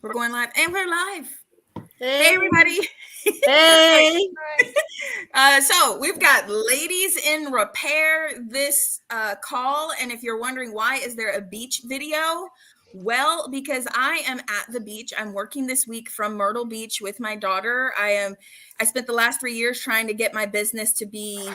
We're going live, and we're live. Hey, everybody. Hey. So we've got ladies in repair this call. And if you're wondering why is there a beach video? Well, because I am at the beach. I'm working this week from Myrtle Beach with my daughter. I spent the last 3 years trying to get my business to be,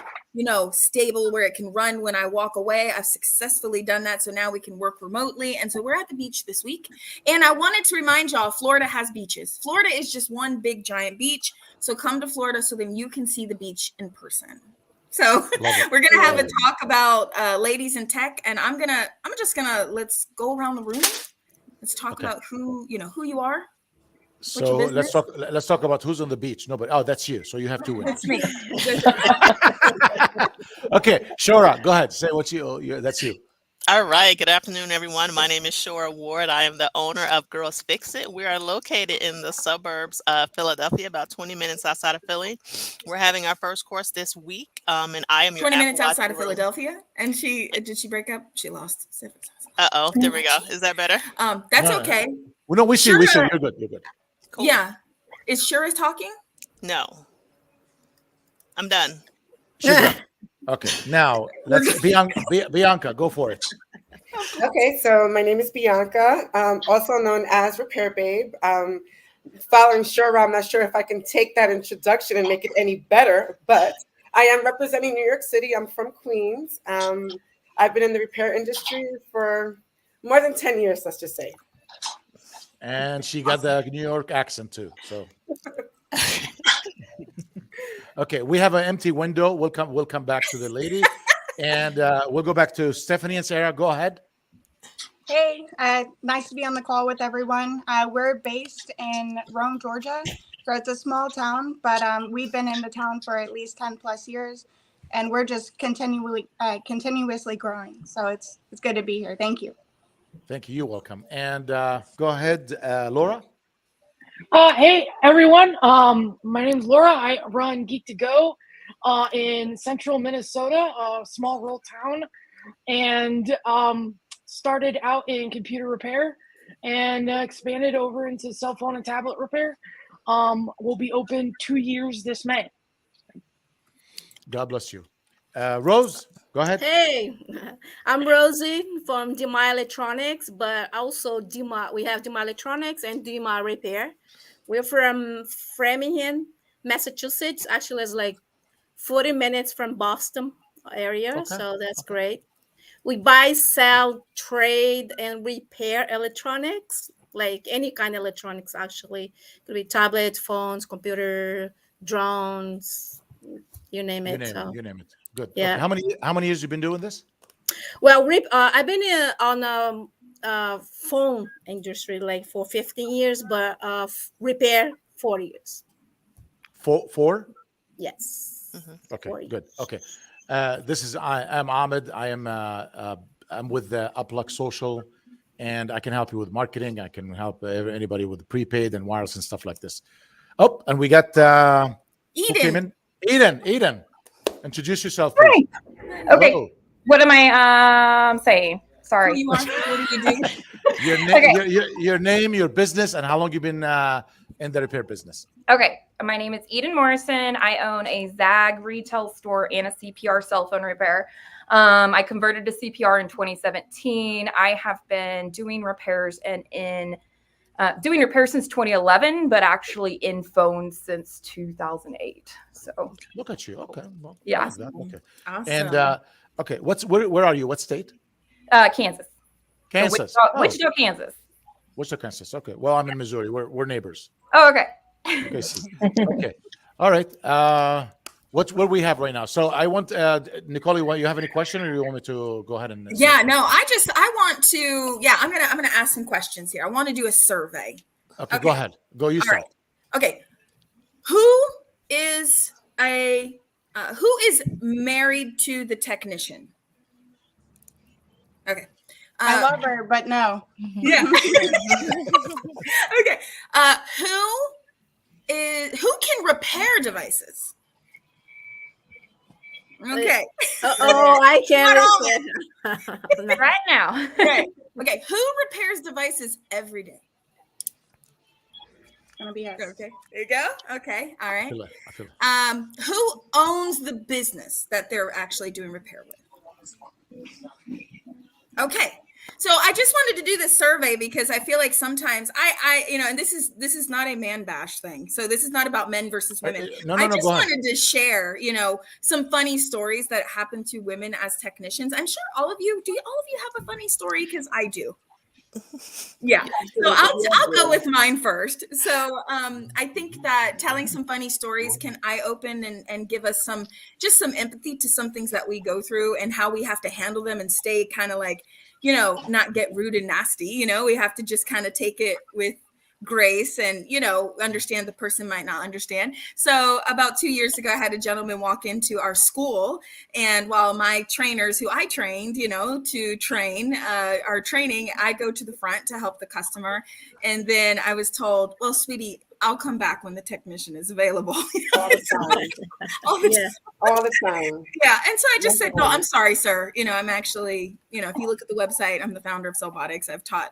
stable where it can run when I walk away. I've successfully done that. So now we can work remotely. And so we're at the beach this week. And I wanted to remind y'all, Florida has beaches. Florida is just one big giant beach. So come to Florida so then you can see the beach in person. So we're going to have a talk about ladies in tech. And let's go around the room. Let's talk about who you are. So let's talk about who's on the beach. No, but that's you. So you have to win. It's me. Okay, Shora, go ahead. Say what that's you. All right. Good afternoon, everyone. My name is Shora Ward. I am the owner of Girls Fix It. We are located in the suburbs of Philadelphia, about 20 minutes outside of Philly. We're having our first course this week, and I am your 20 minutes outside of Philadelphia. And did she break up? She lost. Uh-oh, there we go. Is that better? That's okay. Well, no, we see. You're good. You're good. Cool. Yeah. Is Shura talking? No. I'm done. Okay. Now let's Bianca, go for it. Okay, so my name is Bianca, also known as Repair Babe. Following Shura, I'm not sure if I can take that introduction and make it any better, but I am representing New York City. I'm from Queens. I've been in the repair industry for more than 10 years, let's just say. And she got the New York accent too. So, okay, we have an empty window. We'll come back to the lady, and we'll go back to Stephanie and Sarah. Go ahead. Hey, nice to be on the call with everyone. We're based in Rome, Georgia, so it's a small town, but we've been in the town for at least 10 plus years, and we're just continuously growing. So it's good to be here. Thank you. Thank you. You're welcome. And go ahead, Laura. Hey, everyone. My name's Laura. I run Geek to Go in central Minnesota, a small rural town, and started out in computer repair and expanded over into cell phone and tablet repair. We'll be open 2 years this May. God bless you. Rose, go ahead. Hey, I'm Rosie from DMA Electronics, but also we have DMA Electronics and DMA Repair. We're from Framingham, Massachusetts. Actually, it's like 40 minutes from Boston area, so that's great. We buy, sell, trade, and repair electronics, like any kind of electronics, actually. It could be tablets, phones, computer, drones, you name it. You name it. Good. Yeah. Okay. How many years you been doing this? Well, I've been on phone industry like for 15 years, but repair 4 years. Four? Yes. Mm-hmm. Okay. Good. Okay. I'm Ahmed. I'm with Uplux Social, and I can help you with marketing. I can help anybody with prepaid and wireless and stuff like this. Oh, and we got Eden. Eden. Introduce yourself, please. Hi. Okay. Hello. What am I saying? Sorry. Who you are? What do you do? Your name, your business, and how long you've been in the repair business. Okay. My name is Eden Morrison. I own a ZAG retail store and a CPR cell phone repair. I converted to CPR in 2017. I have been doing repairs doing repairs since 2011, but actually in phones since 2008. So look at you. Okay. Well, yeah. Okay. Awesome. And okay, where are you? What state? Kansas. Kansas. So Wichita, Kansas. Wichita, Kansas. Okay. Well, I'm in Missouri. We're neighbors. Oh, okay. Okay. Okay. All right. What we have right now? So I want Nicole. You have any question, or you want me to go ahead and? Yeah. No. I want to. Yeah. I'm gonna ask some questions here. I want to do a survey. Okay. Go ahead. Go. You start. Right. Okay. Who is married to the technician? Okay. I love her, but no. Yeah. Okay. Who can repair devices? Okay. I can't right now. Okay. Who repairs devices every day? gonna be us. Okay, there you go. Okay, all right. I feel it. Who owns the business that they're actually doing repair with? Okay. So I just wanted to do this survey because I feel like sometimes and this is not a man bash thing. So this is not about men versus women. No, I just go ahead. wanted to share, some funny stories that happen to women as technicians. I'm sure all of you have a funny story? Because I do. Yeah. So I'll go with mine first. So I think that telling some funny stories can eye open and give us some empathy to some things that we go through and how we have to handle them and stay kind of like, not get rude and nasty. We have to just kind of take it with grace and understand the person might not understand. So about 2 years ago, I had a gentleman walk into our school, and while my trainers who I trained to train are training, I go to the front to help the customer, and then I was told, well, sweetie, I'll come back when the technician is available. All the time. All the time. Yeah. And so I just said, no, I'm sorry, sir. I'm actually, if you look at the website, I'm the founder of Cellbotics. I've taught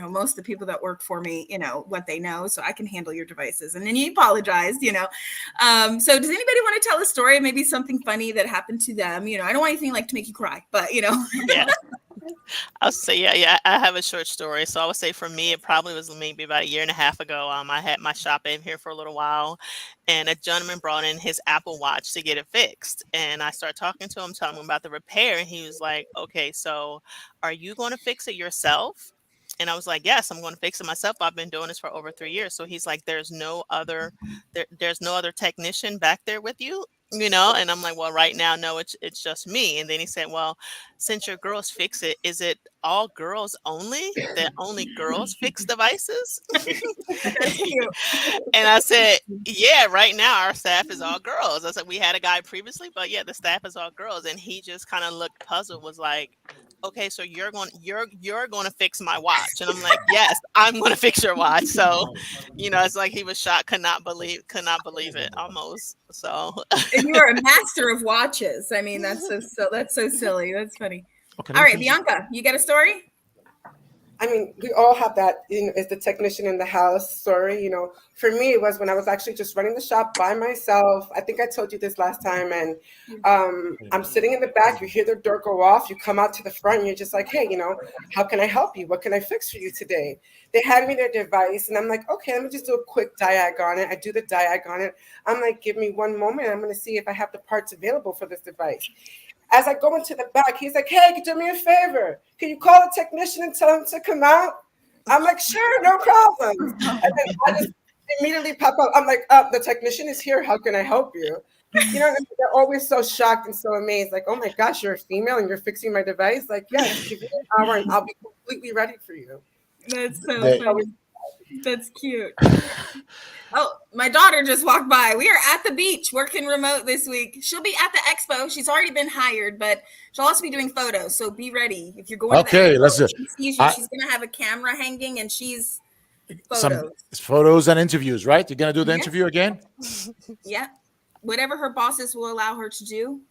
most of the people that work for me, what they know, so I can handle your devices. And then he apologized, so does anybody want to tell a story, maybe something funny that happened to them? I don't want anything like to make you cry, but Yeah. I'll say, yeah, I have a short story. So I would say for me, it probably was maybe about a year and a half ago. I had my shop in here for a little while, and a gentleman brought in his Apple Watch to get it fixed. And I started talking to him, telling him about the repair. And he was like, okay, so are you going to fix it yourself? And I was like, yes, I'm going to fix it myself. I've been doing this for over 3 years. So he's like, there's no other technician back there with you, And I'm like, well, right now, no, it's just me. And then he said, well, since your girls fix it, is it all girls only? That only girls fix devices? And I said, yeah, right now our staff is all girls. I said, we had a guy previously, but yeah, the staff is all girls. And he just kind of looked puzzled, was like, okay, so you're going to fix my watch. And I'm like, yes, I'm going to fix your watch. So, it's like he was shocked, could not believe it almost. So, and you are a master of watches. I mean, that's so silly. That's funny. Okay, all right, Bianca, you got a story? I mean, we all have that, is the technician in the house story. For me, it was when I was actually just running the shop by myself. I think I told you this last time. And I'm sitting in the back. You hear the door go off. You come out to the front. And you're just like, hey, how can I help you? What can I fix for you today? They hand me their device. And I'm like, okay, let me just do a quick diag on it. I do the diag on it. I'm like, give me one moment. I'm going to see if I have the parts available for this device. As I go into the back, he's like, hey, can you do me a favor? Can you call a technician and tell him to come out? I'm like, sure, no problem. And then I just immediately pop up. I'm like, the technician is here. How can I help you? They're always so shocked and so amazed. Like, oh my gosh, you're a female and you're fixing my device? Like, yes, give me an hour and I'll be completely ready for you. That's so funny. That's cute. Oh, my daughter just walked by. We are at the beach working remote this week. She'll be at the expo. She's already been hired, but she'll also be doing photos. So be ready. If you're going to the expo, let's do it. She's going to have a camera hanging and she's photos. Some photos and interviews, right? You're going to do the interview again? Yeah. Whatever her bosses will allow her to do.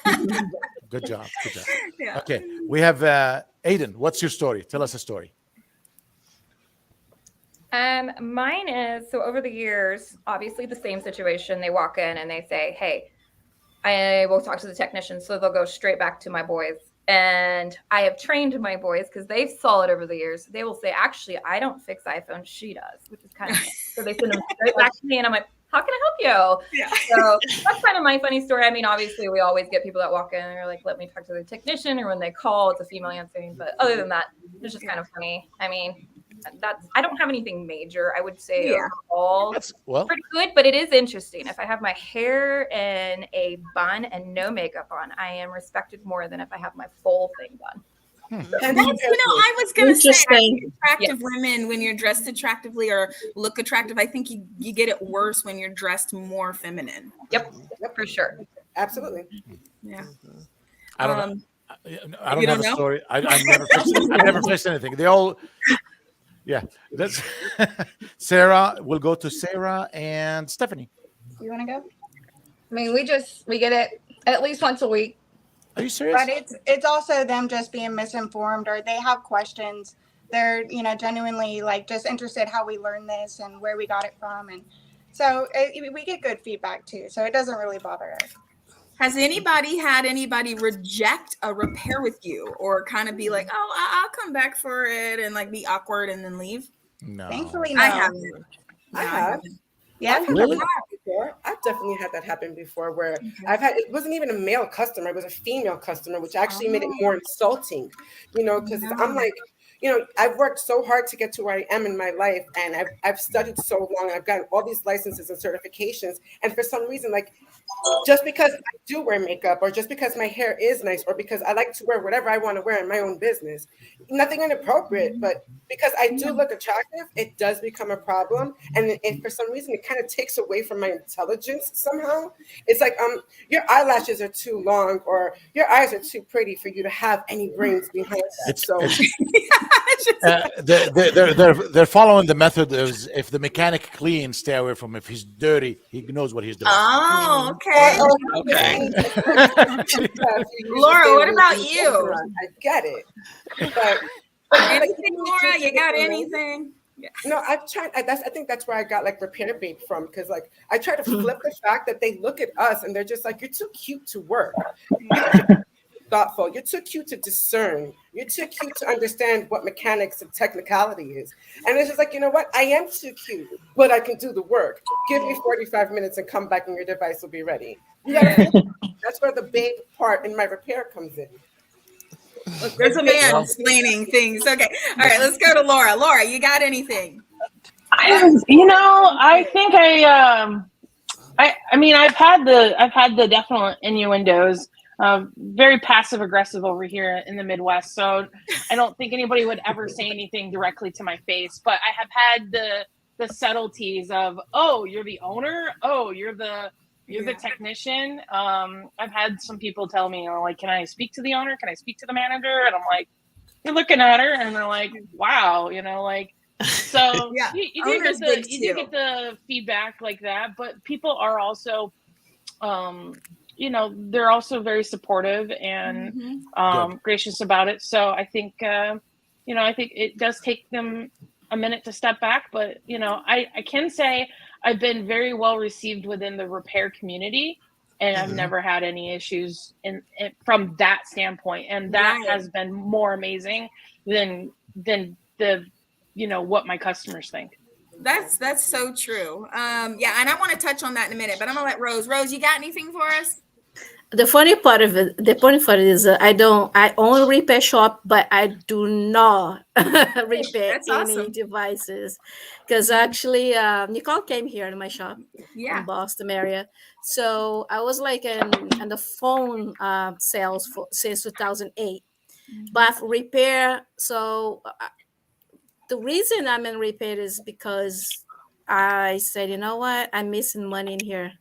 Okay. Good job. Yeah. Okay. We have Aiden. What's your story? Tell us a story. Mine is, so over the years, obviously the same situation. They walk in and they say, hey, I will talk to the technician. So they'll go straight back to my boys. And I have trained my boys because they've saw it over the years. They will say, actually, I don't fix iPhone. She does, which is kind of nice. So they send them straight back to me and I'm like, how can I help you? Yeah. So that's kind of my funny story. I mean, obviously we always get people that walk in and are like, let me talk to the technician, or when they call, it's a female answering. But other than that, it's just kind of funny. I mean, I don't have anything major. I would say overall pretty good, but it is interesting. If I have my hair in a bun and no makeup on, I am respected more than if I have my full thing done. That's, I was going to say, attractive women, when you're dressed attractively or look attractive, I think you get it worse when you're dressed more feminine. Yep, for sure. Absolutely. Yeah. I don't know. I don't have a story. I've never fixed anything. They all... Yeah, that's Sarah. We'll go to Sarah and Stephanie. You want to go? I mean, we get it at least once a week. Are you serious? But it's also them just being misinformed, or they have questions they're, you know, genuinely like just interested how we learn this and where we got it from. And so we get good feedback too. So it doesn't really bother us. Has anybody had anybody reject a repair with you, or kind of be like, oh, I'll come back for it, and like be awkward and then leave? No. Thankfully, no. I haven't. No, I have. Yeah. I've had Really? that happen before. I've definitely had that happen before where it wasn't even a male customer, it was a female customer, which actually made it more insulting, you know, because I'm like, you know, I've worked so hard to get to where I am in my life, and I've studied so long, and I've gotten all these licenses and certifications, and for some reason, like, just because I do wear makeup, or just because my hair is nice, or because I like to wear whatever I want to wear in my own business, nothing inappropriate, but because I do look attractive, it does become a problem. And if for some reason it kind of takes away from my intelligence somehow, it's like, your eyelashes are too long, or your eyes are too pretty for you to have any brains behind that. They're following the method of, if the mechanic clean, stay away from him. If he's dirty, he knows what he's doing. Oh, okay. Laura, what about you? I get it. But anything, Laura? You got anything? Yeah. No, I've tried. I think that's where I got like Repair Babe from, because like I try to flip the fact that they look at us and they're just like, you're too cute to work. You're thoughtful. You're too cute to discern. You're too cute to understand what mechanics and technicality is. And it's just like, you know what? I am too cute, but I can do the work. Give me 45 minutes and come back and your device will be ready. You gotta that's where the babe part in my repair comes in. Look, there's a man explaining things. Okay. All right, let's go to Laura. Laura, you got anything? You know, I think I mean, I've had the definite innuendos. Very passive aggressive over here in the Midwest, so I don't think anybody would ever say anything directly to my face. But I have had the subtleties of, oh, you're the owner, oh, you're the technician. I've had some people tell me, like, can I speak to the owner? Can I speak to the manager? And I'm like, you're looking at her, and they're like, wow, you know, like. So yeah, you do get the feedback like that, but people are also, you know, they're also very supportive and gracious about it. So I think, you know, I think it does take them a minute to step back, but you know, I can say I've been very well received within the repair community, and I've never had any issues in from that standpoint, and that has been more amazing than the, you know, what my customers think. That's so true. Yeah, and I want to touch on that in a minute, but I'm gonna let Rose, you got anything for us? The funny part is I own a repair shop, but I do not repair any devices, because actually Nicole came here to my shop in Boston area. So I was like in the phone sales since 2008, but repair. So the reason I'm in repair is because I said, you know what, I'm missing money in here.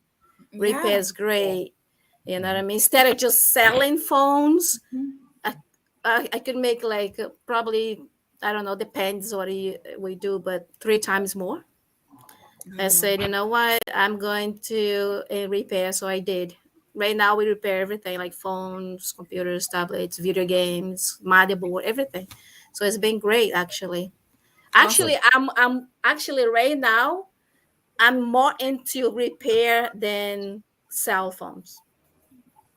Repair is great. You know what I mean? Instead of just selling phones, I could make like probably, I don't know, depends what we do, but 3 times more. I said, you know what? I'm going to repair. So I did. Right now we repair everything, like phones, computers, tablets, video games, motherboard, everything. So it's been great, actually. Actually, I'm actually right now, I'm more into repair than cell phones.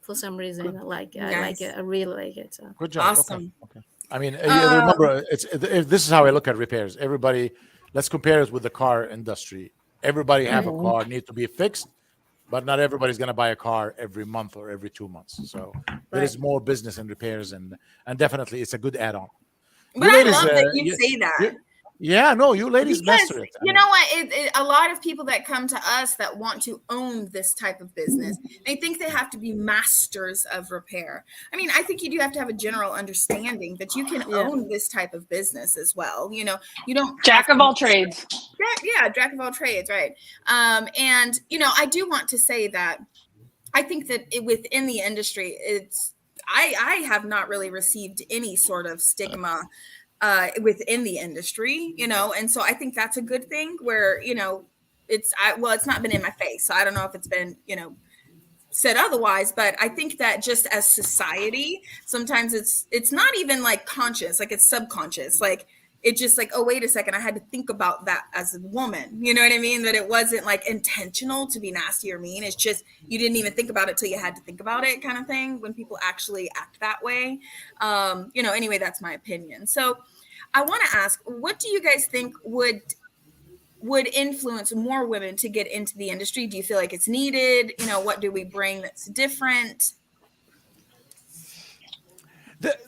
For some reason, I like it. I really like it. So. Good job. Awesome. Okay. I mean, remember, this is how I look at repairs. Everybody, let's compare it with the car industry. Everybody have a car, need to be fixed, but not everybody's going to buy a car every month or every 2 months. So there is more business in repairs, and definitely it's a good add-on. But I love that you say that. Yeah, no, you ladies master it. You know what? A lot of people that come to us that want to own this type of business, they think they have to be masters of repair. I mean, I think you do have to have a general understanding that you can own this type of business as well. You know, you don't jack of all trades. Yeah, jack of all trades, right? And you know, I do want to say that I think that within the industry, I have not really received any sort of stigma within the industry, you know, and so I think that's a good thing where, you know, it's not been in my face. So I don't know if it's been, you know, said otherwise, but I think that just as society, sometimes it's not even like conscious, like it's subconscious. Like it just like, oh, wait a second, I had to think about that as a woman. You know what I mean? That it wasn't like intentional to be nasty or mean. It's just you didn't even think about it till you had to think about it, kind of thing, when people actually act that way. Anyway, that's my opinion. So I want to ask, what do you guys think would influence more women to get into the industry? Do you feel like it's needed? What do we bring that's different?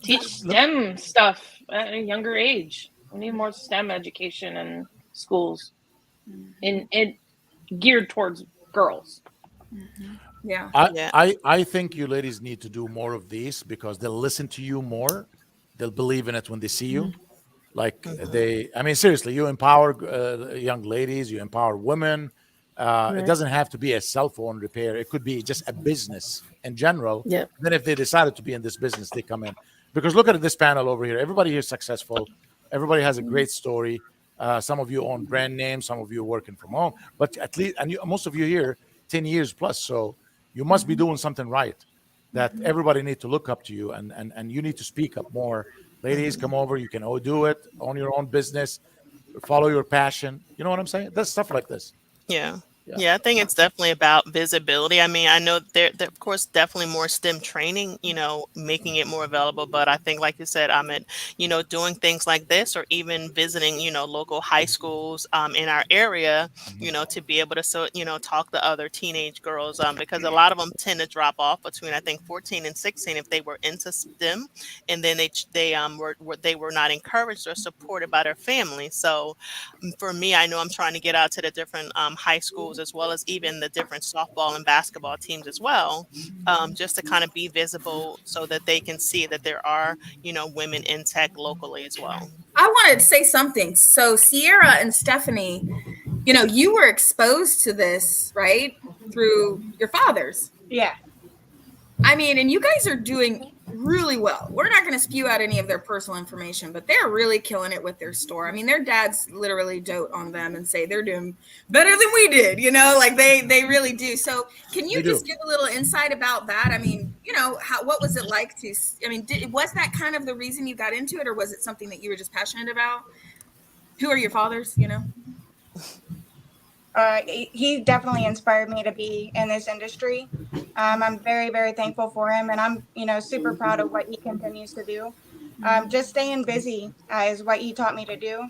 Teach STEM stuff at a younger age. We need more STEM education in schools, in geared towards girls. Yeah. I think you ladies need to do more of these because they'll listen to you more. They'll believe in it when they see you. Like seriously, you empower young ladies, you empower women. It doesn't have to be a cell phone repair. It could be just a business in general. Yep. Then if they decided to be in this business, they come in. Because look at this panel over here. Everybody here is successful. Everybody has a great story. Some of you own brand names. Some of you are working from home. But at least, and most of you here, 10 years plus. So you must be doing something right. That everybody need to look up to you, and you need to speak up more. Ladies, come over. You can do it. Own your own business. Follow your passion. You know what I'm saying? That's stuff like this. Yeah. Yeah, I think it's definitely about visibility. I mean, I know there of course, definitely more STEM training, making it more available. But I think, like you said, doing things like this, or even visiting, local high schools in our area, to be able to, talk to other teenage girls, because a lot of them tend to drop off between, I think, 14 and 16 if they were into STEM, and then they were not encouraged or supported by their family. So for me, I know I'm trying to get out to the different high schools, as well as even the different softball and basketball teams as well, just to kind of be visible so that they can see that there are, women in tech locally as well. I wanted to say something. So Sierra and Stephanie, you were exposed to this, right? Through your fathers. Yeah. I mean, and you guys are doing really well. We're not going to spew out any of their personal information, but they're really killing it with their store. I mean, their dads literally dote on them and say they're doing better than we did, like they really do. So can you just give a little insight about that? I mean, what was it like was that kind of the reason you got into it, or was it something that you were just passionate about? Who are your fathers, He definitely inspired me to be in this industry. I'm very, very thankful for him, and I'm, super proud of what he continues to do. Just staying busy is what he taught me to do,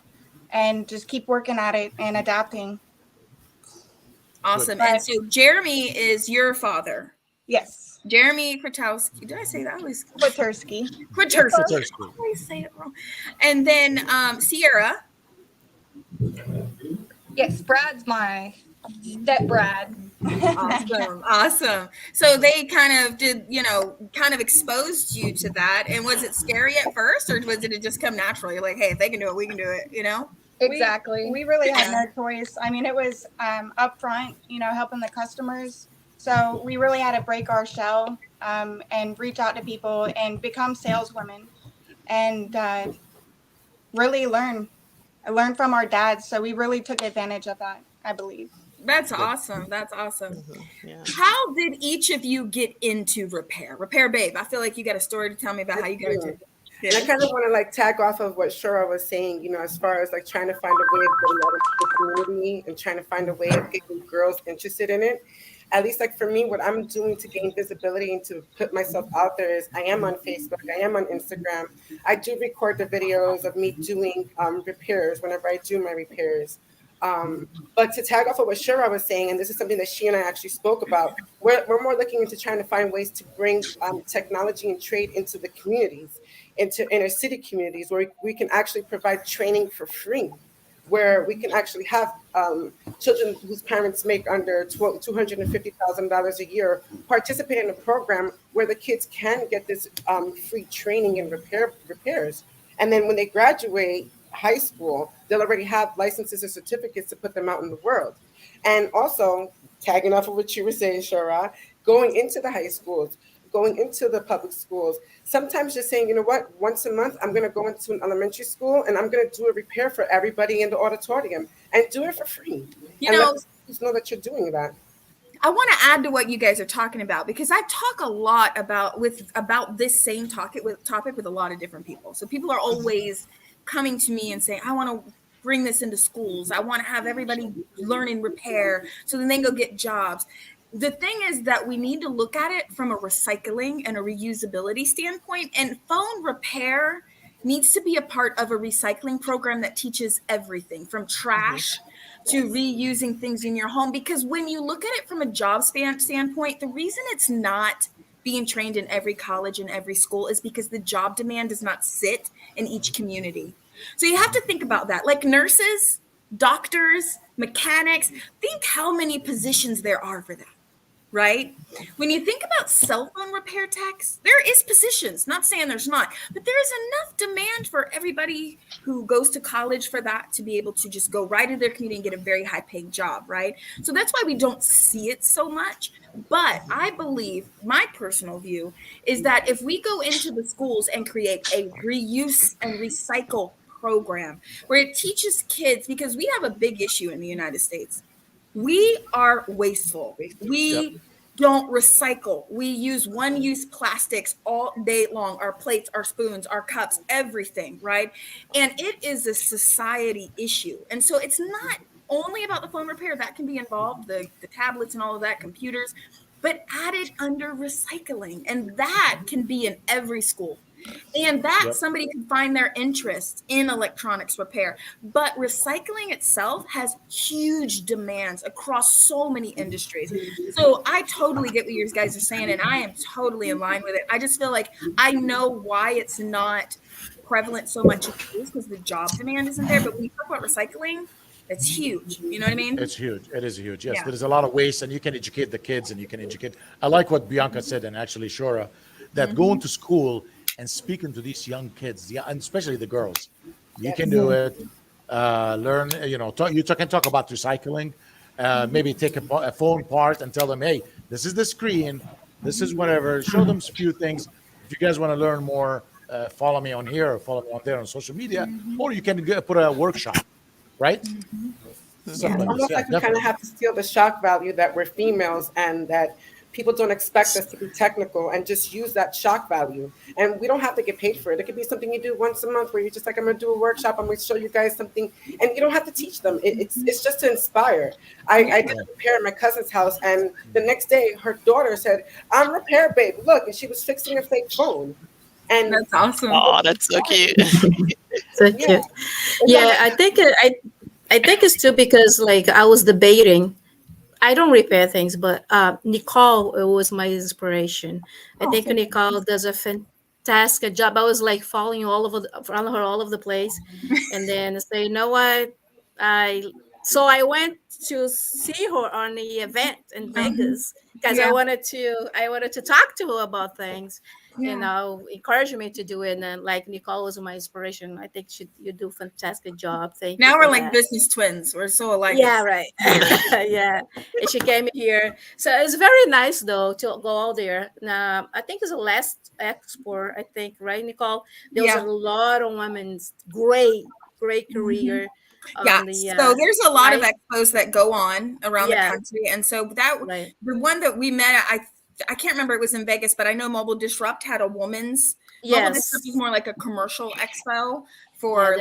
and just keep working at it and adapting. Awesome. And so Jeremy is your father. Yes. Jeremy Kwiatkowski. Did I say that? Kwiatkowski. I always say it wrong. And then Sierra. Yes, Brad's my step Brad. Awesome. So they kind of did, kind of exposed you to that. And was it scary at first, or did it just come naturally? Like, hey, if they can do it, we can do it, Exactly. We really had no choice. I mean, it was upfront, helping the customers. So we really had to break our shell and reach out to people and become saleswomen and really learn from our dads. So we really took advantage of that, I believe. That's awesome. That's awesome. Yeah. How did each of you get into repair? Repair Babe, I feel like you got a story to tell me about how you got into it. And I kind of want to tag off of what Shura was saying, as far as trying to find a way of getting out into the community and trying to find a way of getting girls interested in it. At least for me, what I'm doing to gain visibility and to put myself out there is I am on Facebook, I am on Instagram. I do record the videos of me doing repairs whenever I do my repairs. But to tag off of what Shura was saying, and this is something that she and I actually spoke about, we're more looking into trying to find ways to bring technology and trade into the communities, into inner city communities, where we can actually provide training for free, where we can actually have children whose parents make under $250,000 a year participate in a program where the kids can get this free training in repairs. And then when they graduate high school, they'll already have licenses or certificates to put them out in the world. And also, tagging off of what you were saying, Shura, going into the high schools, going into the public schools, sometimes just saying, once a month, I'm going to go into an elementary school and I'm going to do a repair for everybody in the auditorium and do it for free. Let us know that you're doing that. I want to add to what you guys are talking about, because I talk a lot about this same topic with a lot of different people. So people are always coming to me and saying, I want to bring this into schools. I want to have everybody learn and repair so then they go get jobs. The thing is that we need to look at it from a recycling and a reusability standpoint, and phone repair needs to be a part of a recycling program that teaches everything from trash to reusing things in your home. Because when you look at it from a job standpoint, the reason it's not being trained in every college and every school is because the job demand does not sit in each community. So you have to think about that. Like nurses, doctors, mechanics, think how many positions there are for that. Right? When you think about cell phone repair techs, there is positions, not saying there's not, but there is enough demand for everybody who goes to college for that to be able to just go right into their community and get a very high paying job, right? So that's why we don't see it so much. But I believe my personal view is that if we go into the schools and create a reuse and recycle program where it teaches kids, because we have a big issue in the United States. We are wasteful. We don't recycle. We use one-use plastics all day long. Our plates, our spoons, our cups, everything, right? And it is a society issue. And so it's not only about the phone repair. That can be involved, the tablets and all of that, computers, but added under recycling. And that can be in every school. And that somebody can find their interest in electronics repair. But recycling itself has huge demands across so many industries. So I totally get what you guys are saying, and I am totally in line with it. I just feel like I know why it's not prevalent so much in schools, because the job demand isn't there. But when you talk about recycling, it's huge. You know what I mean? It's huge. It is huge. Yes, Yeah. there's a lot of waste, and you can educate the kids, and you can educate. I like what Bianca said, and actually Shora, that going to school and speaking to these young kids, and especially the girls, you can do it. Learn, can talk about recycling. Maybe take a phone part and tell them, hey, this is the screen, this is whatever. Show them a few things. If you guys want to learn more, follow me on here or follow me on there on social media, or you can put a workshop, right? Stuff like this. Almost Yeah, like we kind of have to steal the shock value that we're females and that people don't expect us to be technical, and just use that shock value. And we don't have to get paid for it. It could be something you do once a month where you're just like, I'm going to do a workshop. I'm going to show you guys something. And you don't have to teach them. It's just to inspire. I did a repair at my cousin's house, and the next day her daughter said, I'm repair babe. Look, and she was fixing a fake phone. And that's awesome. Oh, that's so cute. So cute. Yeah, I think it's too, because like I was debating. I don't repair things, but Nicole was my inspiration. I think Nicole does a fantastic job. I was like following her all over the place, and then say, you know what, I went to see her on the event in Vegas because I wanted to talk to her about things. Encourage me to do it. And then, like, Nicole was my inspiration. I think you do a fantastic job. Thank you. Now for we're like that. business twins. We're so alike. Yeah, right. Yeah. And she came here. So it's very nice though to go out there. Now I think it's the last expo, I think, right, Nicole? There was a lot of women's great career. So there's a lot of expos that go on around the country. And so the one that we met, I can't remember, it was in Vegas, but I know Mobile Disrupt had a woman's. Mobile Disrupt is more like a commercial expo for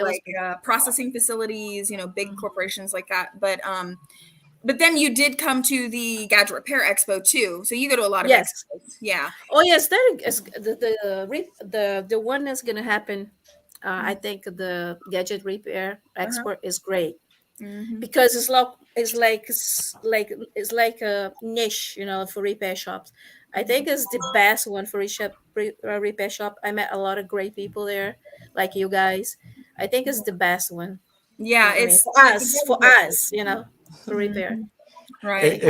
processing facilities, big corporations like that. But then you did come to the Gadget Repair Expo too, so you go to a lot of expos. Yeah. Oh yes, that is the one that's gonna happen. I think the Gadget Repair Expo is great. Because it's like a niche, for repair shops. I think it's the best one for repair shop. I met a lot of great people there, like you guys. I think it's the best one. Yeah, it's for us, for repair. Right.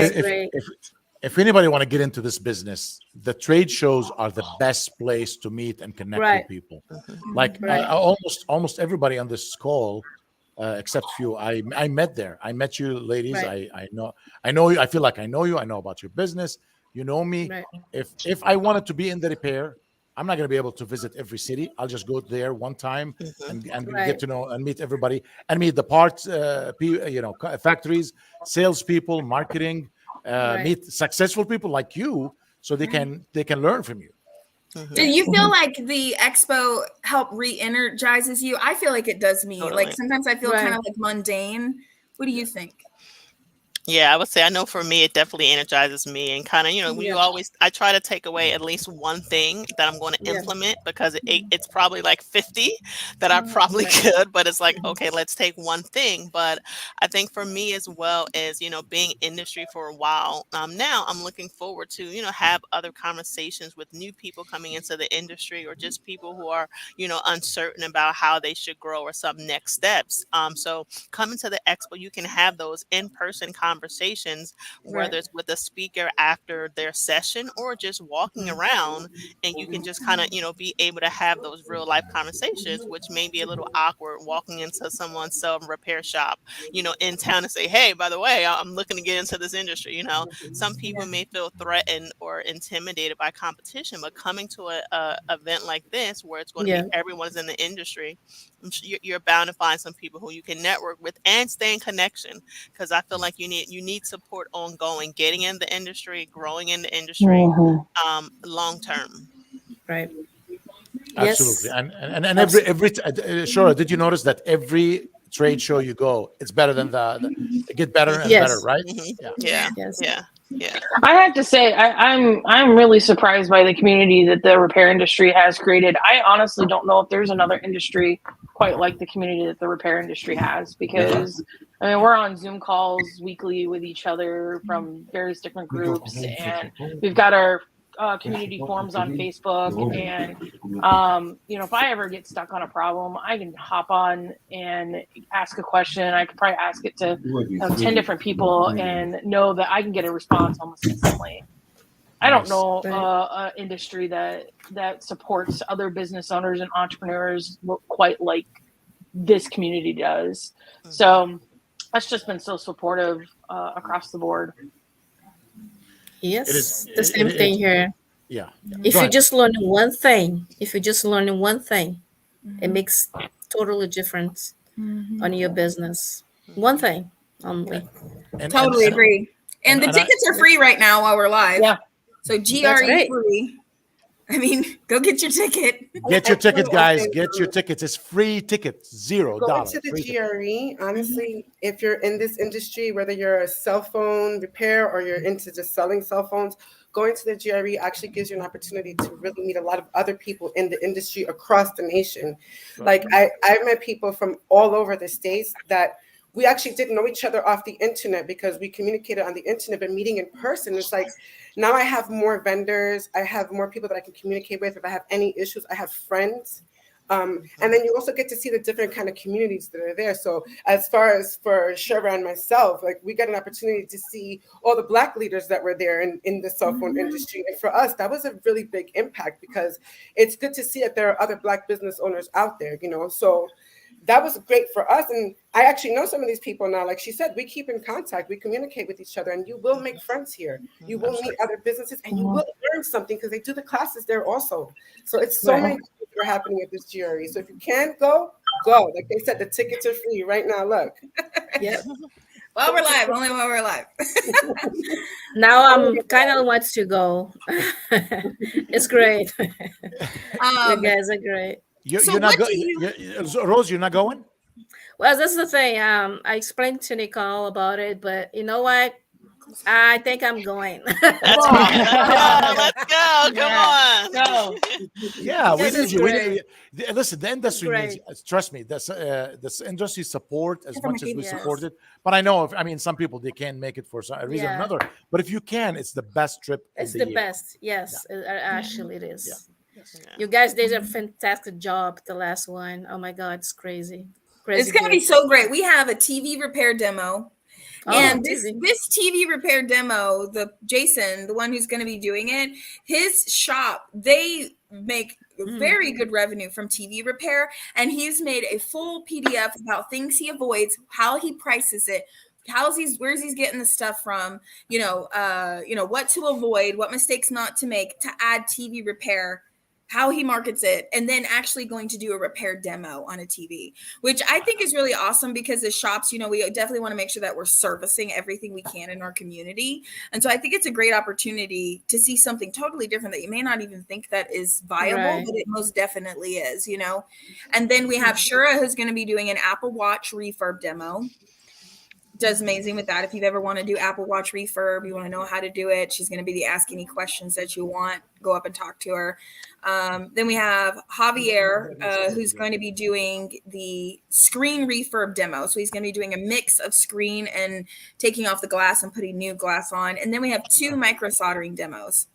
If anybody want to get into this business, the trade shows are the best place to meet and connect with people. Like almost everybody on this call, except few, I met there. I met you ladies. I know you. I feel like I know you. I know about your business. You know me. If I wanted to be in the repair, I'm not going to be able to visit every city. I'll just go there one time and get to know and meet everybody and meet the parts, factories, salespeople, marketing, meet successful people like you, so they can learn from you. Mhm. Do you feel like the expo help re-energizes you? I feel like it does me. Totally. Like sometimes I feel Right. kind of like mundane. What do you think? Yeah, I would say I know for me, it definitely energizes me and kind of, when Yeah. I try to take away at least one thing that I'm going to Yeah. implement because it's probably like 50 that I probably could, but it's like, okay, let's take one thing. But I think for me as well as, being industry for a while, now I'm looking forward to, have other conversations with new people coming into the industry or just people who are, uncertain about how they should grow or some next steps. So coming to the expo, you can have those in-person conversations, Right. whether it's with a speaker after their session or just walking around, and you can just kind of, be able to have those real life conversations, which may be a little awkward walking into someone's repair shop, in town and say, hey, by the way, I'm looking to get into this industry. Some people may feel threatened or intimidated by competition, but coming to a event like this where it's going to be Yeah. everyone's in the industry, you're bound to find some people who you can network with and stay in connection, because I feel like you need support ongoing, getting in the industry, growing in the industry, long term. Right. Absolutely. Yes. And Shora, did you notice that every trade show you go, it's better than it get better and better, Yes. right? Mhm. Yeah. Yeah, Yes. yeah. I have to say, I'm really surprised by the community that the repair industry has created. I honestly don't know if there's another industry quite like the community that the repair industry has, because I mean, we're on Zoom calls weekly with each other from various different groups, and we've got our community forums on Facebook. And if I ever get stuck on a problem, I can hop on and ask a question. I could probably ask it to 10 different people and know that I can get a response almost instantly. I don't know an industry that supports other business owners and entrepreneurs quite like this community does. So that's just been so supportive across the board. Yes. The same thing here. Yeah. If Go you ahead. just learn one thing, it makes totally difference on your business. One thing only. Totally agree. And the tickets are free right now while we're live. Yeah. So That's GRE great. free. I mean, go get your ticket. Get your I ticket, feel guys. also, Get your tickets. It's free tickets. $0. Going to the Free ticket. GRE, honestly, if you're in this industry, whether you're a cell phone repair or you're into just selling cell phones, going to the GRE actually gives you an opportunity to really meet a lot of other people in the industry across the nation. Like I've met people from all over the states that we actually didn't know each other off the internet because we communicated on the internet, but meeting in person, it's like now I have more vendors, I have more people that I can communicate with. If I have any issues, I have friends. And then you also get to see the different kind of communities that are there. So as far as for Shura and myself, like we got an opportunity to see all the Black leaders that were there in the cell phone industry. And for us, that was a really big impact because it's good to see that there are other Black business owners out there, so that was great for us. And I actually know some of these people now. Like she said, we keep in contact, we communicate with each other, and you will make friends here. You will meet other businesses and you will learn something because they do the classes there also. So it's so many things that are happening at this GRE. So if you can go. Like they said, the tickets are free right now. Look. Yep. While we're live, only while we're live. Now I'm kind of want to go. It's great. You guys are great. You're not going. Rose, you're not going? Well, that's the thing. I explained to Nicole about it, but you know what? I think I'm going. That's right. Let's go. Come on. Go. Yeah, we This need is you. great. Listen, the industry needs. Trust me, this industry support as much as we Yes. support it. But I know, some people they can't make it for a reason or Yeah. another. But if you can, it's the best trip. It's in the year. best. Yes, actually it is. Yeah. You guys did a fantastic job. The last one. Oh my God, it's crazy. It's going to be so great. We have a TV repair demo. And this TV repair demo, Jason, the one who's going to be doing it, his shop, they make very good revenue from TV repair. And he's made a full PDF about things he avoids, how he prices it, where's he's getting the stuff from, what to avoid, what mistakes not to make to add TV repair how he markets it, and then actually going to do a repair demo on a TV, which I think is really awesome because as shops, we definitely want to make sure that we're servicing everything we can in our community. And so I think it's a great opportunity to see something totally different that you may not even think that is viable, but it most definitely is, And then we have Shura, who's going to be doing an Apple Watch refurb demo. Does amazing with that. If you've ever want to do Apple Watch refurb, you want to know how to do it, she's going to be the ask any questions that you want. Go up and talk to her. Then we have Javier, who's going to be doing the screen refurb demo. So he's going to be doing a mix of screen and taking off the glass and putting new glass on. And then we have 2 micro soldering demos.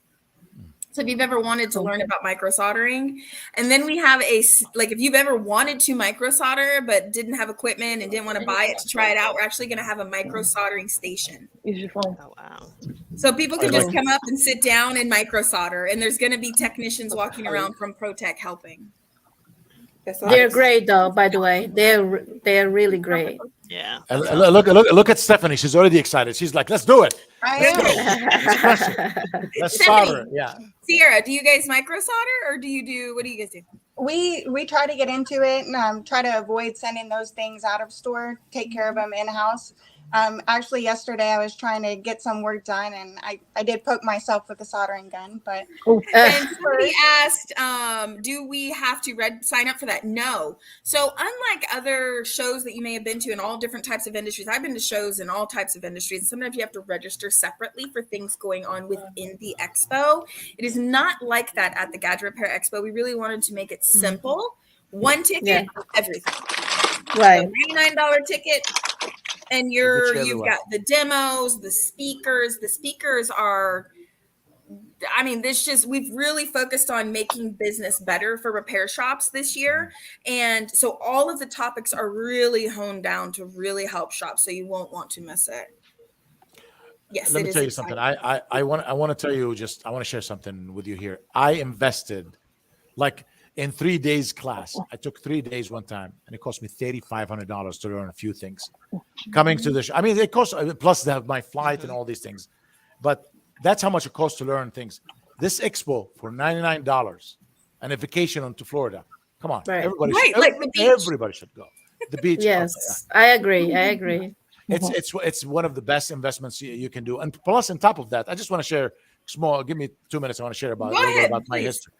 So if you've ever wanted to learn about micro soldering, and then we have if you've ever wanted to micro solder but didn't have equipment and didn't want to buy it to try it out, we're actually going to have a micro soldering station. Oh, wow. So people can just come up and sit down and micro solder, and there's going to be technicians walking around from ProTech helping. They're great, though. By the way, they're really great. Yeah. And look at Stephanie. She's already excited. She's like, "Let's do it. Let's solder." Yeah. Sierra, do you guys micro solder, or what do you guys do? We try to get into it and try to avoid sending those things out of store. Take care of them in house. Actually, yesterday I was trying to get some work done, and I did poke myself with a soldering gun. But and somebody asked, do we have to sign up for that? No. So unlike other shows that you may have been to in all different types of industries, I've been to shows in all types of industries. And sometimes you have to register separately for things going on within the expo. It is not like that at the Gadget Repair Expo. We really wanted to make it simple. One ticket, everything. Right. So $99 ticket. And you've got the demos, the speakers. The speakers are, we've really focused on making business better for repair shops this year. And so all of the topics are really honed down to really help shops. So you won't want to miss it. Yes. Let me tell you something. I want to tell you I want to share something with you here. I invested in 3 days class. I took 3 days one time, and it cost me $3,500 to learn a few things. Coming to the show, it costs plus my flight and all these things, but that's how much it costs to learn things. This expo for $99 and a vacation to Florida. Come on, everybody should go. The beach. Yes, I agree. It's one of the best investments you can do, and plus on top of that, I just want to share small. Give me 2 minutes. I want to share about my history.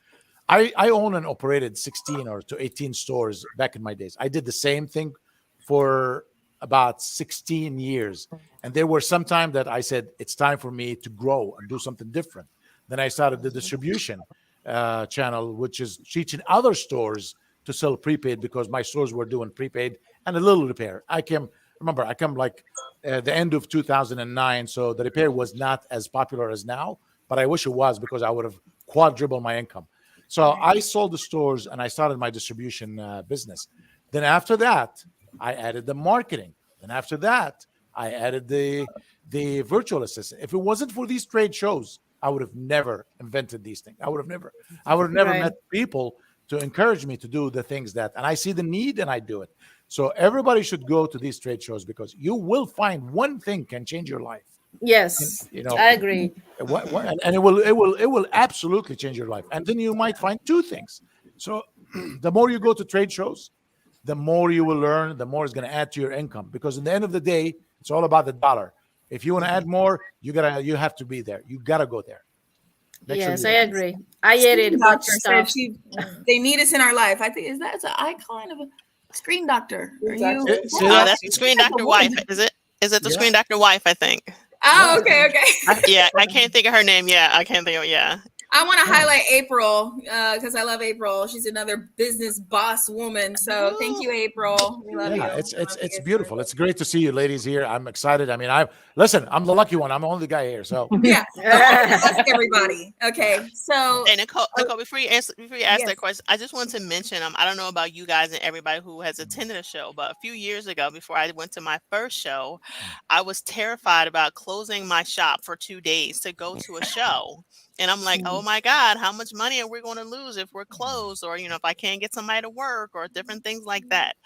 I own and operated 16 or to 18 stores back in my days. I did the same thing for about 16 years. And there were some time that I said, it's time for me to grow and do something different. Then I started the distribution channel, which is teaching other stores to sell prepaid because my stores were doing prepaid and a little repair. I come the end of 2009. So the repair was not as popular as now, but I wish it was because I would have quadrupled my income. So I sold the stores and I started my distribution business. Then after that, I added the marketing. And after that, I added the virtual assistant. If it wasn't for these trade shows, I would have never invented these things. I would have never met people to encourage me to do the things and I see the need and I do it. So everybody should go to these trade shows because you will find one thing can change your life. Yes, I agree. And it will absolutely change your life. And then you might find 2 things. So the more you go to trade shows, the more you will learn, the more it's going to add to your income. Because at the end of the day, it's all about the dollar. If you want to add more, you have to be there. You gotta go there. Yes, I agree. I edit much stuff. They need us in our life. I think that's an icon of a screen doctor. That's the screen doctor wife. Is it? Is it the screen doctor wife? I think. Oh, okay. Yeah, I can't think of her name. Yeah, I can't think of it. Yeah. I want to highlight April because I love April. She's another business boss woman. So thank you, April. We love you. It's beautiful. It's great to see you ladies here. I'm excited. I mean, I'm the lucky one. I'm the only guy here. So yeah, ask everybody. Okay, so hey, Nicole, before you ask that question, I just want to mention I don't know about you guys and everybody who has attended a show, but a few years ago, before I went to my first show, I was terrified about closing my shop for 2 days to go to a show. And I'm like, oh my God, how much money are we going to lose if we're closed, or, if I can't get somebody to work, or different things like that.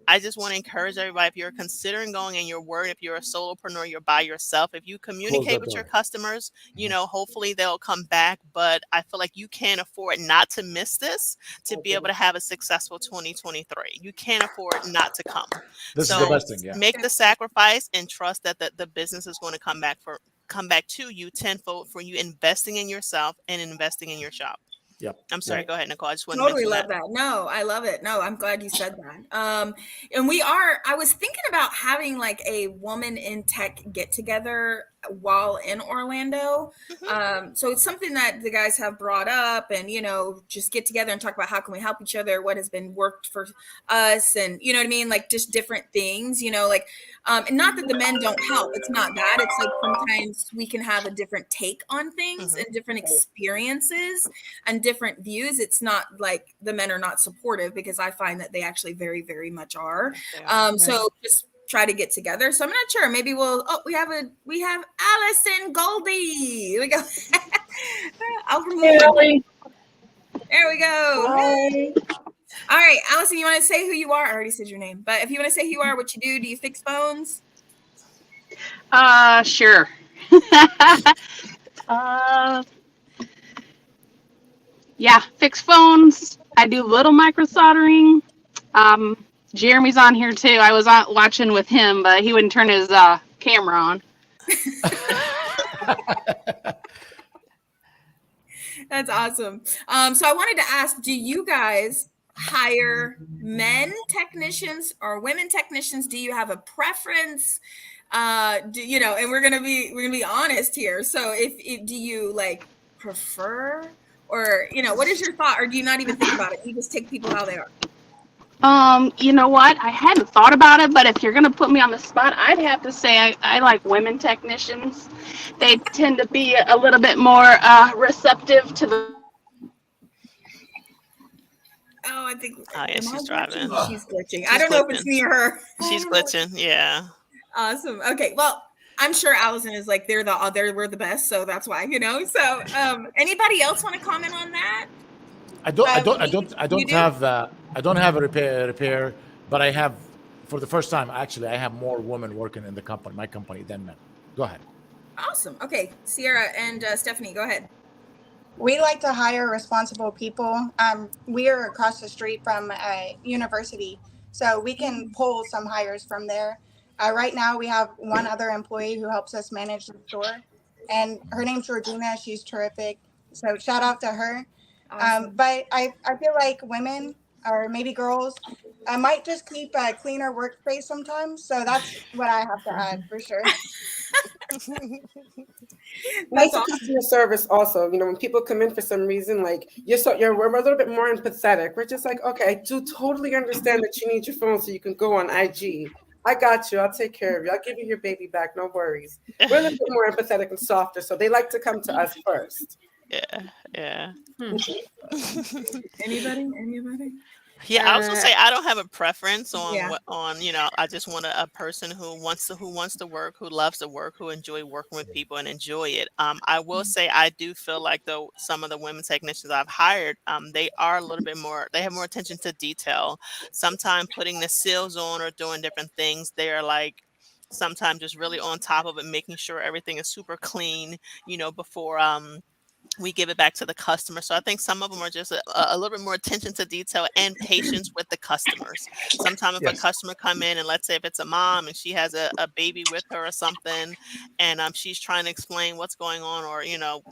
I just want to encourage everybody, if you're considering going and you're worried, if you're a solopreneur, you're by yourself, if you communicate with your customers, hopefully they'll come back. But I feel like you can't afford not to miss this to be able to have a successful 2023. You can't afford not to come. This is the best thing. Yeah. Make the sacrifice and trust that the business is going to come back to you tenfold for you investing in yourself and investing in your shop. Yep. I'm sorry. Go ahead, Nicole. I just want Totally to mention love that. No, I love it. No, I'm glad you said that. And I was thinking about having like a woman in tech get together while in Orlando. So it's something that the guys have brought up, and, just get together and talk about how can we help each other, what has been worked for us, and you know what I mean? Like just different things, like, and not that the men don't help. It's not that. It's like sometimes we can have a different take on things and different experiences and different views. It's not like the men are not supportive, because I find that they actually very, very much are. So just try to get together. So I'm not sure. Maybe we have Allison Goldie. Here we go. There we go. Hi. All right, Allison, you want to say who you are? I already said your name, but if you want to say who you are, what you do you fix phones? Sure. Yeah, fix phones. I do little micro soldering. Jeremy's on here too. I was watching with him, but he wouldn't turn his camera on. That's awesome. So I wanted to ask, do you guys hire men technicians or women technicians? Do you have a preference? And we're gonna be honest here. So if do you like prefer, or what is your thought, or do you not even think about it? You just take people how they are. You know what? I hadn't thought about it, but if you're gonna put me on the spot, I'd have to say I like women technicians. They tend to be a little bit more receptive to the. Oh, I think. Oh, yeah, she's driving. She's glitching. I don't know if it's me or her. She's glitching. Yeah. Awesome. Okay. Well, I'm sure Allison is like we're the best, so that's why. So, anybody else want to comment on that? I don't have a repair, but I have, for the first time, actually, I have more women working in my company than men. Go ahead. Awesome. Okay, Sierra and Stephanie, go ahead. We like to hire responsible people. We are across the street from a university, so we can pull some hires from there. Right now, we have one other employee who helps us manage the store, and her name's Regina. She's terrific. So shout out to her. Awesome. But I feel like women, or maybe girls, might just keep a cleaner workspace sometimes. So that's what I have to add for sure. Nice customer service also. When people come in for some reason, like we're a little bit more empathetic. We're just like, okay, I do totally understand that you need your phone so you can go on IG. I got you. I'll take care of you. I'll give you your baby back. No worries. We're a little bit more empathetic and softer, so they like to come to us first. Yeah. Anybody? Yeah, I was gonna say I don't have a preference on I just want a person who wants to work, who loves to work, who enjoy working with people and enjoy it. I will say I do feel like though some of the women technicians I've hired, they are a little bit more. They have more attention to detail. Sometimes putting the seals on or doing different things, they are like sometimes just really on top of it, making sure everything is super clean. Before we give it back to the customer. So I think some of them are just a little bit more attention to detail and patience with the customers. Sometimes if a customer come in, and let's say if it's a mom and she has a baby with her or something, and she's trying to explain what's going on, or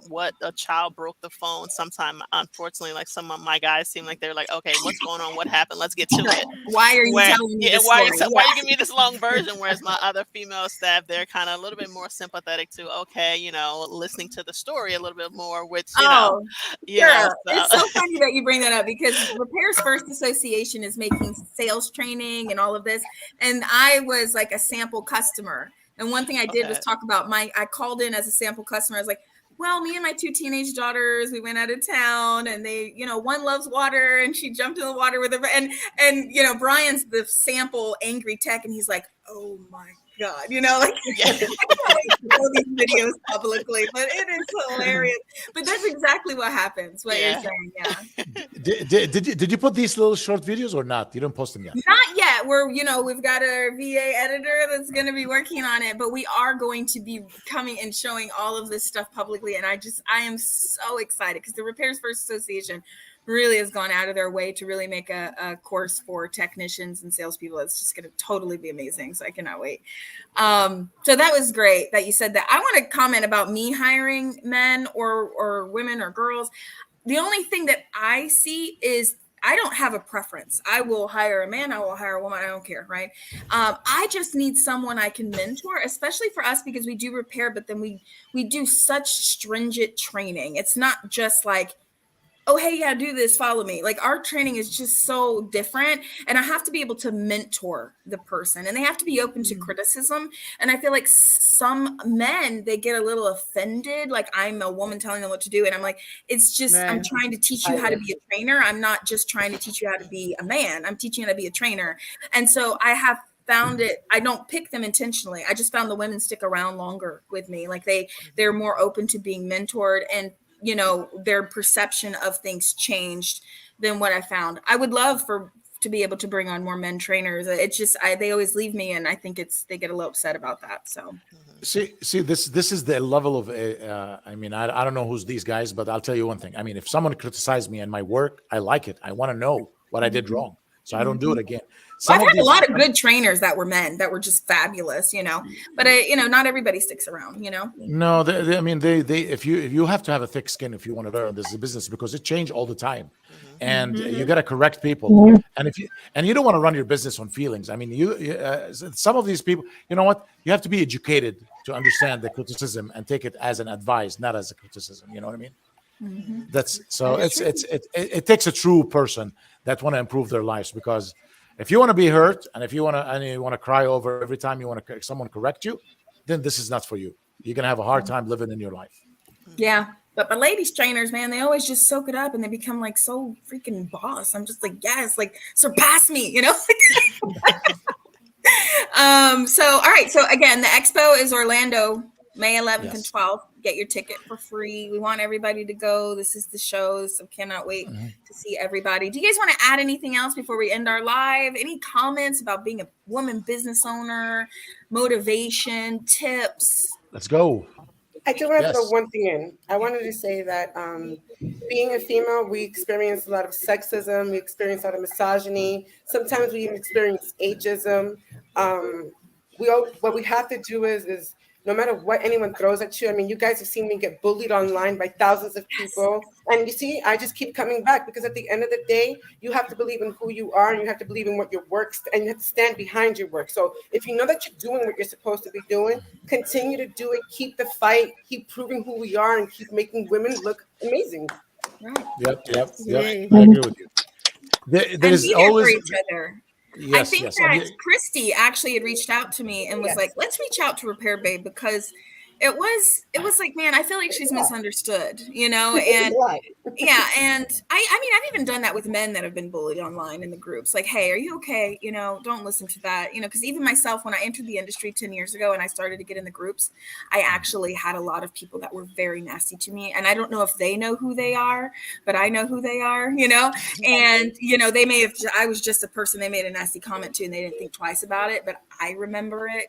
what a child broke the phone. Sometimes, unfortunately, like some of my guys seem like they're like, okay, what's going on? What happened? Let's get to it. Why are you telling me this why story? are you giving me this long version? Whereas my other female staff, they're kind of a little bit more sympathetic to, okay, listening to the story a little bit more. Which sure. So. It's so funny that you bring that up, because Repairs First Association is making sales training and all of this, and I was like a sample customer. And one thing I did was talk about I called in as a sample customer. I was like, well, me and my 2 teenage daughters, we went out of town, and they, one loves water, and she jumped in the water with her. And Brian's the sample angry tech, and he's like, oh my God, you know, like Yeah. I can't wait to show these videos publicly, but it is hilarious. But that's exactly what happens, what you're Yeah. saying. Yeah. Did you put these little short videos or not? You don't post them yet. Not yet. We've got a VA editor that's going to be working on it, but we are going to be coming and showing all of this stuff publicly. And I am so excited because the Repairs First Association really has gone out of their way to really make a course for technicians and salespeople. It's just going to totally be amazing. So I cannot wait. So that was great that you said that. I want to comment about me hiring men or women or girls. The only thing that I see is I don't have a preference. I will hire a man. I will hire a woman. I don't care. Right. I just need someone I can mentor, especially for us, because we do repair, but then we do such stringent training. It's not just like, oh, hey, yeah, do this, follow me. Like our training is just so different. And I have to be able to mentor the person and they have to be open to criticism. And I feel like some men, they get a little offended. Like I'm a woman telling them what to do. And I'm like, it's just, I'm trying to teach you how to be a trainer. I'm not just trying to teach you how to be a man. I'm teaching you how to be a trainer. And so I have found it, I don't pick them intentionally. I just found the women stick around longer with me. Like they're more open to being mentored and their perception of things changed than what I found. I would love to be able to bring on more men trainers. It's just they always leave me, and I think they get a little upset about that. So see this is the level of I mean I don't know who's these guys, but I'll tell you one thing. I mean, if someone criticizes me and my work, I like it. I want to know what I did wrong, so I don't do it again. I've had a lot of good trainers that were men that were just fabulous, but not everybody sticks around, No, I mean, they if you have to have a thick skin if you want to learn this business because it changes all the time, and you got to correct people, and you don't want to run your business on feelings. I mean, some of these people, you know what, you have to be educated to understand the criticism and take it as an advice, not as a criticism. You know what I mean? That's so. It takes a true person that want to improve their lives, because if you want to be hurt and if you want to cry over every time you want to someone correct you, then this is not for you. You're gonna have a hard time living in your life. Yeah, but ladies trainers, man, they always just soak it up and they become like so freaking boss. I'm just like, yes, like surpass me, So all right, so again, the expo is Orlando, May 11th and 12th. Get your ticket for free. We want everybody to go. This is the show, so cannot wait to see everybody. Do you guys want to add anything else before we end our live? Any comments about being a woman business owner, motivation, tips? Let's go. I do want to throw one thing in. I wanted to say that being a female, we experience a lot of sexism. We experience a lot of misogyny. Sometimes we even experience ageism. What we have to do is no matter what anyone throws at you. I mean, you guys have seen me get bullied online by thousands of people. And you see, I just keep coming back because at the end of the day, you have to believe in who you are and you have to believe in what your work, and you have to stand behind your work. So if you know that you're doing what you're supposed to be doing, continue to do it. Keep the fight, keep proving who we are, and keep making women look amazing. Right. Yep. I agree with you. There's always for each other. I think that Christy actually had reached out to me and was like, let's reach out to Repair Babe, because it was like, man, I feel like she's misunderstood, and yeah. And I mean, I've even done that with men that have been bullied online in the groups. Like, hey, are you okay? Don't listen to that, because even myself, when I entered the industry 10 years ago and I started to get in the groups, I actually had a lot of people that were very nasty to me. And I don't know if they know who they are, but I know who they are, and, they may have, I was just a person they made a nasty comment to and they didn't think twice about it, but I remember it,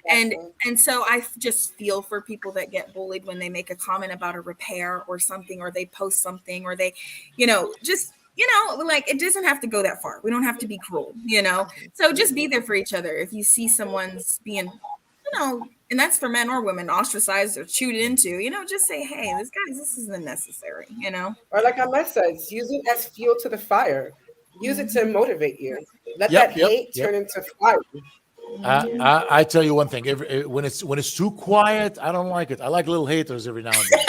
and so I just feel for people that get bullied when they make a comment about a repair or something, or they post something, or they, like, it doesn't have to go that far. We don't have to be cruel, so just be there for each other. If you see someone's being, and that's for men or women, ostracized or chewed into, just say, hey, this isn't necessary, Or like Ahmed says, use it as fuel to the fire. Use it to motivate you. Let that hate turn into fire. I tell you one thing. When it's too quiet, I don't like it. I like little haters every now and then.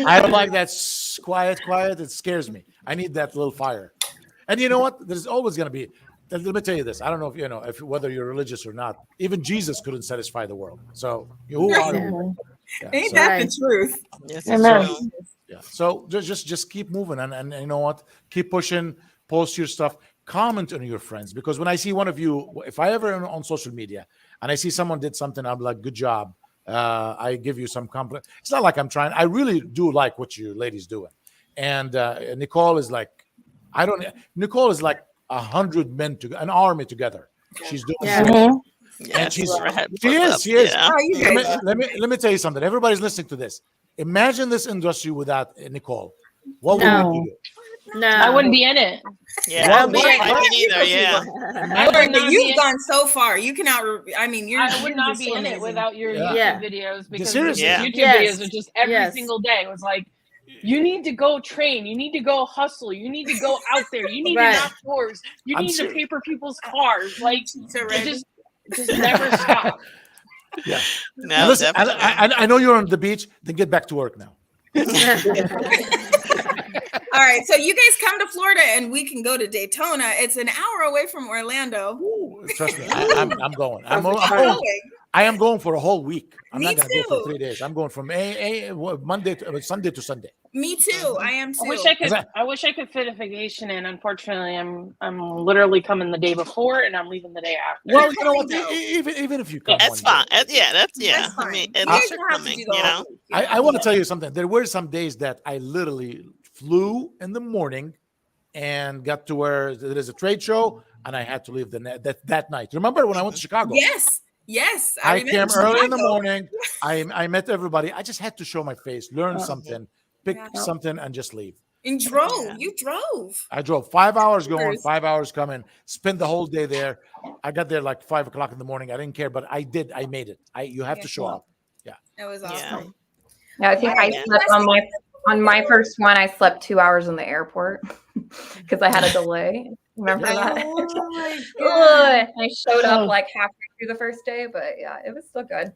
I don't like that quiet. It scares me. I need that little fire. And you know what? There's always going to be. Let me tell you this. I don't know if whether you're religious or not. Even Jesus couldn't satisfy the world. So who are you? Ain't that the truth? Yes, Yeah. So just keep moving, and you know what? Keep pushing. Post your stuff. comment on your friends, because when I see one of you, if I ever am on social media and I see someone did something, I'm like, good job. I give you some compliment. It's not like I'm trying. I really do like what you ladies doing. And Nicole is like, Nicole is like 100 men to an army together. She's doing Yeah. great. Mhm. And Yes, she's right. she is. She is. Yeah. Oh, you Let me, guys. let me tell you something. Everybody's listening to this. Imagine this industry without Nicole. What would No. we do? No. I wouldn't be in it. Yeah, Well, I wouldn't what- like what- it either. Yeah. I would But not be you've in, gone so far. You cannot. I mean, you're. I would you're not just be so in it amazing. without your Yeah. YouTube Yeah. videos, because Seriously. Yeah. YouTube Yes. videos are just every Yes. single day. It was like, you need to go train, you need to go hustle, you need to go out there, you need Right. to knock doors, you I'm need to serious. pay for people's cars. Like, So it ready. just never stop. Yeah. No, And listen, definitely. I know you're on the beach. Then get back to work now. All right, so you guys come to Florida and we can go to Daytona. It's an hour away from Orlando. Ooh, trust me, I'm going. I'm Sounds going. Going. I am going for a whole week. I'm Me not going to go for too. 3 days. I'm going from Monday to Sunday to Sunday. Me too. I am too. I wish I could. Is that- I wish I could fit a vacation in. Unfortunately, I'm literally coming the day before and I'm leaving the day after. Well, you know what? Even if you come, That's one fine. day, Yeah, that's That's I fine. mean, You at guys least you're don't have to coming. do the You whole know. week, I want to tell you something. There were some days that I literally flew in the morning and got to where there is a trade show, and I had to leave that night. Remember when I went to Chicago? Yes. Yes. I remember came early in the Chicago. morning. I met everybody. I just had to show my face, learn something, pick Yeah. something, and just leave. And drove. Yeah. You drove. I drove 5 hours going, Years. 5 hours coming, spent the whole day there. I got there like 5 o'clock in the morning. I didn't care, but I did. I made it. You have Yeah. to show up. That was Yeah. awesome. Yeah, I think I Yeah. slept on my first one. I slept 2 hours in the airport because I had a delay. Remember that? Oh my Ugh, God. I showed up Oh. like halfway through the first day, but yeah, it was still good.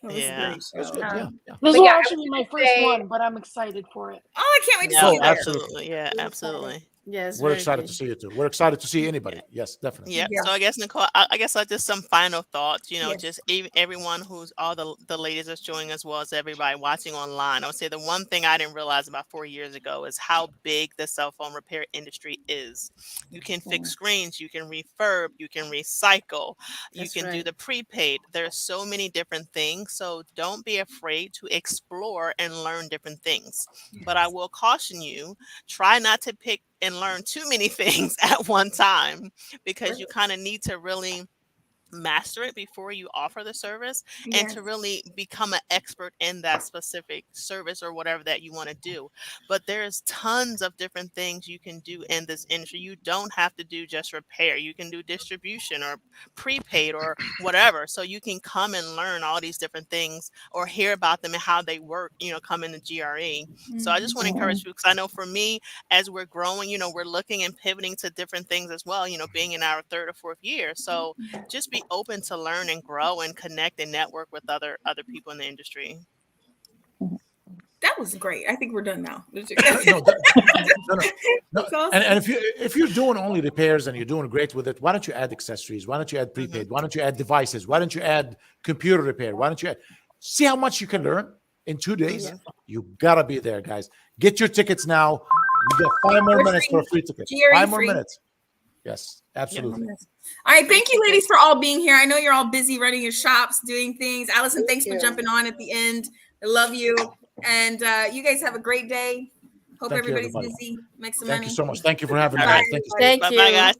That was Yeah. a great It was show. good. Yeah. This But will yeah, I actually be my first say- one, but I'm excited for it. Oh, I can't wait to Yeah, see you there. absolutely. Yeah, absolutely. Yes. We're very excited good. to see you too. We're excited to see anybody. Yes, definitely. Yeah. Yeah. So I guess Nicole, I guess like just some final thoughts. Yes. Just everyone who's all the ladies that's joining as well as everybody watching online. I would say the one thing I didn't realize about 4 years ago is how big the cell phone repair industry is. You can fix screens, you can refurb, you can recycle, you That's can do right. the prepaid. There's so many different things. So don't be afraid to explore and learn different things. But I will caution you, try not to pick and learn too many things at one time, because you kind of need to really master it before you offer the service and Yes. to really become an expert in that specific service or whatever that you want to do. But there's tons of different things you can do in this industry. You don't have to do just repair. You can do distribution or prepaid or whatever. So you can come and learn all these different things or hear about them and how they work, come in the GRE. So I just want to encourage you, because I know for me, as we're growing, we're looking and pivoting to different things as well, being in our 3rd or 4th year. So just be open to learn and grow and connect and network with other people in the industry. That was great. I think we're done now. No, That's awesome. And if you're doing only repairs and you're doing great with it, why don't you add accessories? Why don't you add prepaid? Why don't you add devices? Why don't you add computer repair? Why don't you see how much you can learn in 2 days? Yeah. You gotta be there, guys. Get your tickets now. You got 5 more We're minutes free. for a free ticket. GRE 5 more free. minutes. Yes, absolutely. All right, thank you, ladies, for all being here. I know you're all busy running your shops, doing things. Allison, thanks for you. jumping on at the end. I love you. And you guys have a great day. Hope Thank you, everybody's everybody. busy. Make some Thank money. you so much. Thank you for having me. All right, Thank you. Thank Bye you. bye, guys.